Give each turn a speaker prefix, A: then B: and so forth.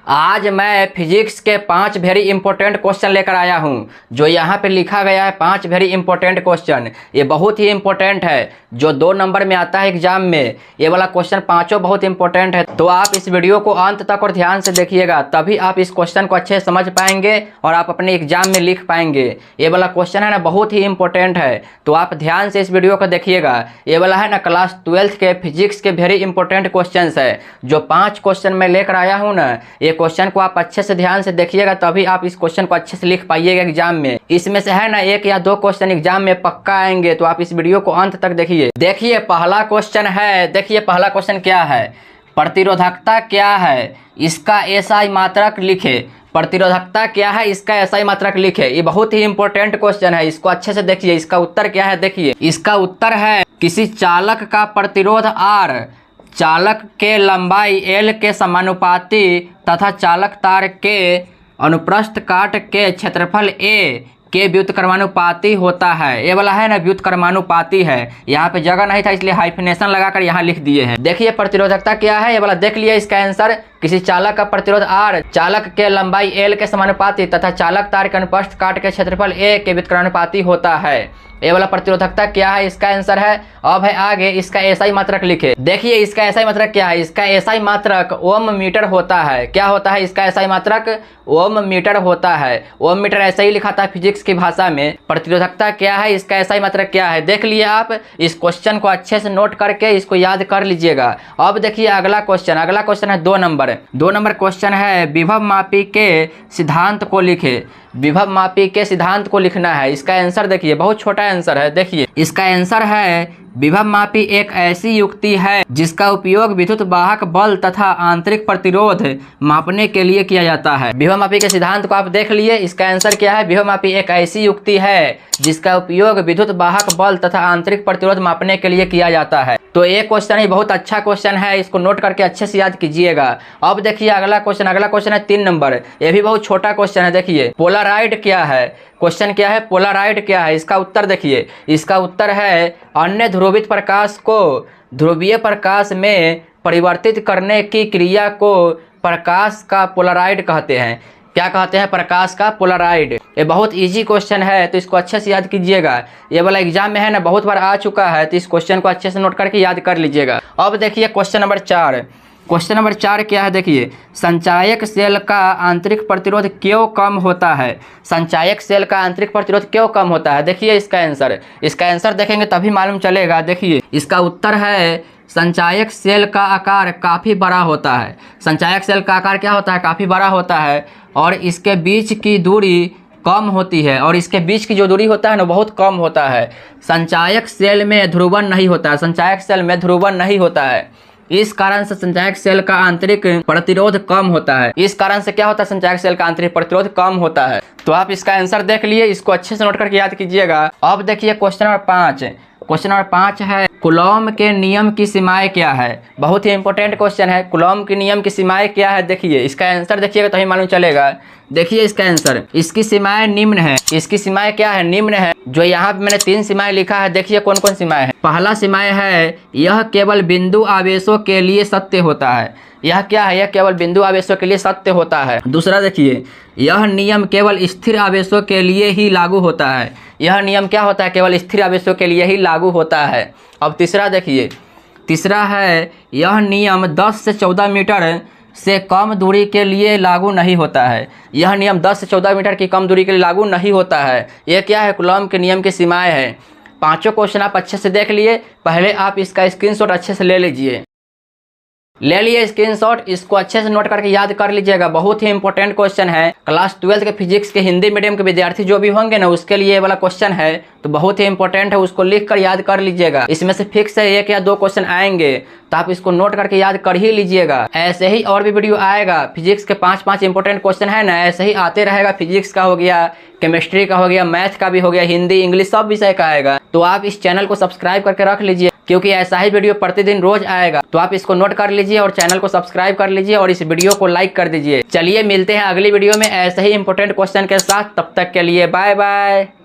A: आज मैं फिजिक्स के 5 वेरी इंपॉर्टेंट क्वेश्चन लेकर आया हूं। जो यहाँ पे लिखा गया है 5 वेरी इंपॉर्टेंट क्वेश्चन, ये बहुत ही इंपॉर्टेंट है। जो 2 नंबर में आता है एग्जाम में, ये वाला क्वेश्चन पांचों बहुत इंपॉर्टेंट है। तो आप इस वीडियो को अंत तक और ध्यान से देखिएगा, तभी आप इस क्वेश्चन को अच्छे से समझ पाएंगे और आप अपने एग्जाम में लिख पाएंगे। ये वाला क्वेश्चन है ना, बहुत ही इंपॉर्टेंट है, तो आप ध्यान से इस वीडियो को देखिएगा। ये वाला है ना क्लास 12th के फिजिक्स के वेरी इंपॉर्टेंट क्वेश्चन है। जो 5 क्वेश्चन मैं लेकर आया हूँ ना, ये क्वेश्चन को आप अच्छे से ध्यान से देखिएगा, तभी आप इस क्वेश्चन को अच्छे से लिख पाइएगा एग्जाम में। इसमें से है ना 1 या 2 क्वेश्चन एग्जाम में पक्का आएंगे, तो आप इस वीडियो को अंत तक देखिए। देखिए पहला क्वेश्चन है, देखिए पहला क्वेश्चन क्या है, प्रतिरोधकता क्या है, इसका एसआई मात्रक लिखे। प्रतिरोधकता क्या है, इसका एसआई मात्रक लिखे। ये बहुत ही इंपॉर्टेंट क्वेश्चन है, इसको अच्छे से देखिए। इसका उत्तर क्या है, देखिए इसका उत्तर है किसी चालक का प्रतिरोध R चालक के लंबाई L के समानुपाती तथा चालक तार के अनुप्रस्थ काट के क्षेत्रफल A के व्युत्क्रमानुपाती होता है। ये वाला है ना व्युत्क्रमानुपाती है, यहाँ पे जगह नहीं था इसलिए हाइफिनेशन लगाकर यहाँ लिख दिए हैं। देखिए प्रतिरोधकता क्या है, ये वाला देख लिया इसका आंसर। किसी चालक का प्रतिरोध R चालक के लंबाई L के समानुपाती तथा चालक तार के अनुप्रस्थ काट के क्षेत्रफल A के व्युत्क्रमानुपाती होता है। ये वाला प्रतिरोधकता क्या है, इसका आंसर है। अब है आगे इसका एसआई मात्रक लिखे। देखिए इसका एसआई मात्रक क्या है, इसका एसआई मात्रक ओम मीटर होता है। क्या होता है इसका एसआई मात्रक, ओम मीटर होता है। ओम मीटर ऐसे ही लिखा था फिजिक्स की भाषा में। प्रतिरोधकता क्या है, इसका एसआई मात्रक क्या है, देख लिए आप। इस क्वेश्चन को अच्छे से नोट करके इसको याद कर लीजिएगा। अब देखिए अगला क्वेश्चन, अगला क्वेश्चन है 2 नंबर क्वेश्चन है, विभव मापी के सिद्धांत को लिखे। विभव मापी के सिद्धांत को लिखना है। इसका आंसर देखिए, बहुत छोटा आंसर है। देखिए इसका आंसर है, विभव मापी एक ऐसी युक्ति है जिसका उपयोग विद्युत वाहक बल तथा आंतरिक प्रतिरोध मापने के लिए किया जाता है। विभव मापी के सिद्धांत को आप देख लिए। इसका आंसर क्या है, विभव मापी एक ऐसी युक्ति है जिसका उपयोग विद्युत वाहक बल तथा आंतरिक प्रतिरोध मापने के लिए किया जाता है। तो ये क्वेश्चन ही बहुत अच्छा क्वेश्चन है, इसको नोट करके अच्छे से याद कीजिएगा। अब देखिए अगला क्वेश्चन, अगला क्वेश्चन है 3 नंबर। ये भी बहुत छोटा क्वेश्चन है। देखिए पोलराइड क्या है, क्वेश्चन क्या है, पोलराइड क्या है, इसका उत्तर देखिए। इसका उत्तर है अन्य ध्रुवित प्रकाश को ध्रुवीय प्रकाश में परिवर्तित करने की क्रिया को प्रकाश का पोलराइड कहते हैं। क्या कहते हैं, प्रकाश का पोलराइड। ये बहुत इजी क्वेश्चन है, तो इसको अच्छे से याद कीजिएगा। ये वाला एग्जाम में है ना बहुत बार आ चुका है, तो इस क्वेश्चन को अच्छे से नोट करके याद कर लीजिएगा। अब देखिए क्वेश्चन नंबर 4। क्वेश्चन नंबर 4 क्या है, देखिए संचायक सेल का आंतरिक प्रतिरोध क्यों कम होता है। संचायक सेल का आंतरिक प्रतिरोध क्यों कम होता है, देखिए इसका आंसर। इसका आंसर देखेंगे तभी मालूम चलेगा। देखिए इसका उत्तर है, संचायक सेल का आकार काफ़ी बड़ा होता है। संचायक सेल का आकार क्या होता है, काफ़ी बड़ा होता है, और इसके बीच की दूरी कम होती है। और इसके बीच की जो दूरी होता है ना बहुत कम होता है। संचायक सेल में ध्रुवण नहीं होता है, संचायक सेल में ध्रुवण नहीं होता है। इस कारण से संचायक सेल का आंतरिक प्रतिरोध कम होता है। इस कारण से क्या होता है, संचायक सेल का आंतरिक प्रतिरोध कम होता है। तो आप इसका आंसर देख लिए, इसको अच्छे से नोट करके याद कीजिएगा। अब देखिए क्वेश्चन नंबर 5। क्वेश्चन नंबर 5 है, कूलॉम के नियम की सीमाएं क्या है। बहुत ही इंपॉर्टेंट क्वेश्चन है, कूलॉम के नियम की सीमाएं क्या है। देखिए इसका आंसर देखिएगा तभी मालूम चलेगा। देखिए इसका आंसर, इसकी सीमाएं निम्न है। इसकी सीमाएं क्या है, निम्न है। जो यहाँ पे मैंने 3 सीमाएं लिखा है, देखिए कौन कौन सीमाएं है। पहला सीमाएं है, यह केवल बिंदु आवेशों के लिए सत्य होता है। यह क्या है, यह केवल बिंदु आवेशों के लिए सत्य होता है। दूसरा देखिए, यह नियम केवल स्थिर आवेशों के लिए ही लागू होता है। यह नियम क्या होता है, केवल स्थिर आवेशों के लिए ही लागू होता है। अब तीसरा देखिए, तीसरा है, यह नियम 10 से 14 मीटर से कम दूरी के लिए लागू नहीं होता है। यह नियम 10 से 14 मीटर की कम दूरी के लिए लागू नहीं होता है। यह क्या है, कूलॉम के नियम की सीमाएं हैं। पांचों क्वेश्चन आप अच्छे से देख लिए। पहले आप इसका स्क्रीनशॉट अच्छे से ले लीजिए। ले लिए स्क्रीनशॉट, इसको अच्छे से नोट करके याद कर लीजिएगा। बहुत ही इंपॉर्टेंट क्वेश्चन है। क्लास 12 के फिजिक्स के हिंदी मीडियम के विद्यार्थी जो भी होंगे ना, उसके लिए ये वाला क्वेश्चन है, तो बहुत ही इंपॉर्टेंट है। उसको लिख कर याद कर लीजिएगा। इसमें से फिक्स है 1 या 2 क्वेश्चन आएंगे, तो आप इसको नोट करके याद कर ही लीजिएगा। ऐसे ही और भी वीडियो आएगा। फिजिक्स के 5 इंपॉर्टेंट क्वेश्चन है ना, ऐसे ही आते रहेगा। फिजिक्स का हो गया, केमिस्ट्री का हो गया, मैथ का भी हो गया, हिंदी इंग्लिश सब विषय का आएगा। तो आप इस चैनल को सब्सक्राइब करके रख लीजिए, क्योंकि ऐसा ही वीडियो प्रतिदिन रोज आएगा। तो आप इसको नोट कर लीजिए और चैनल को सब्सक्राइब कर लीजिए और इस वीडियो को लाइक कर दीजिए। चलिए मिलते हैं अगली वीडियो में ऐसे ही इंपॉर्टेंट क्वेश्चन के साथ। तब तक के लिए बाय बाय।